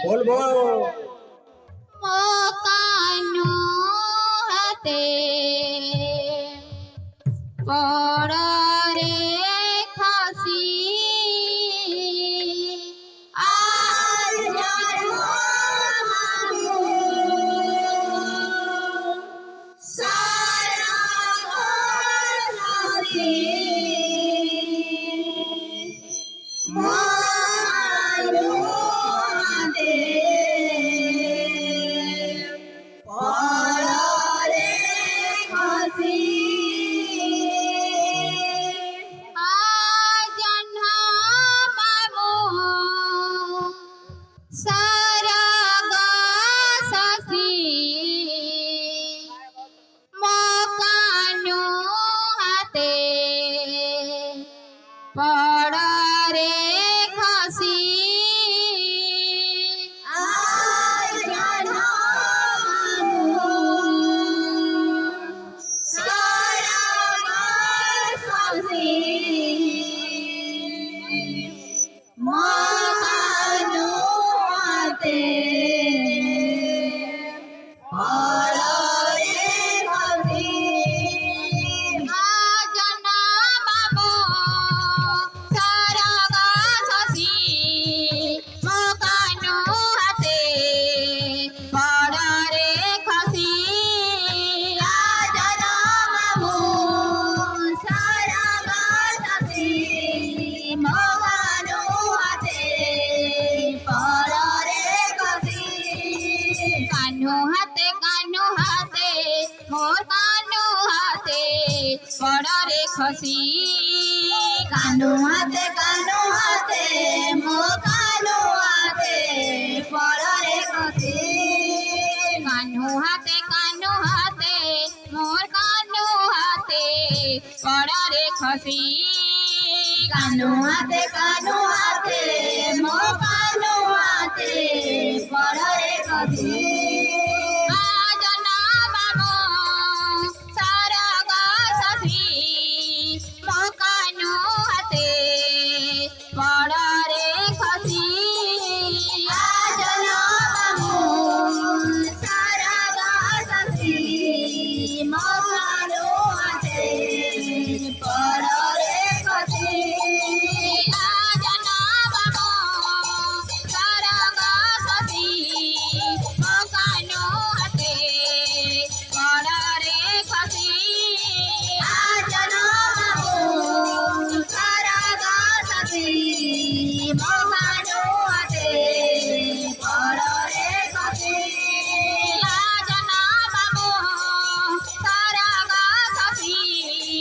বলবো ও কানু হাতে পড়রে খাসি আর জানো মামু সারা ঘর মানু হাতে পড়রে খাসি পড়রে খাসি আর জানো সারা খাসি মাকানু হাতে পড়রে খাসি আজনা বাবু সারা খাসি মাকানু হাতে পড়রে খাসি আজনা বাবু সারা খাসি মাকানু হাতে পড়রে খাসি কানু হাতে মোর কানু হাতে পড়রে খসি কানু হাতে মোর কানু হাতে পড়রে খসি কানু হাতে মোর কানু হাতে পড়রে খসি কানু হাতে মোর কানু হাতে পড়রে খসি পড়রে খসি আজনা বাবু সারা খাসি মাকানু হাতে পড়রে খসি আজনা বাবু সারা খাসি মাকানু হাতে পড়রে খসি আজনা বাবু সারা খাসি মাকানু হাতে পড়রে খসি আজনা বাবু সারা খাসি মাকানু হাতে পড়রে খসি আজনা বাবু সারা খাসি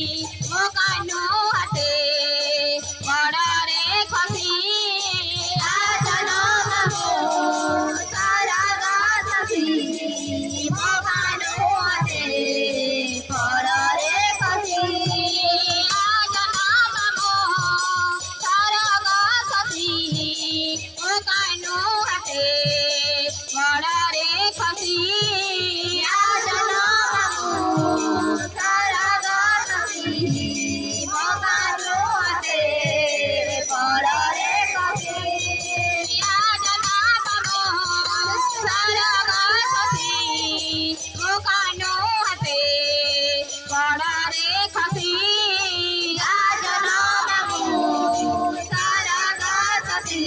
মাকানু হাতে পড়রে খসি আজনা বাবু সারা খাসি মাকানু হাতে পড়রে খসি আজনা বাবু সারা খাসি মাকানু হাতে পড়রে খসি আজনা বাবু সারা খাসি মাকানু হাতে পড়রে খসি আজনা বাবু সারা খাসি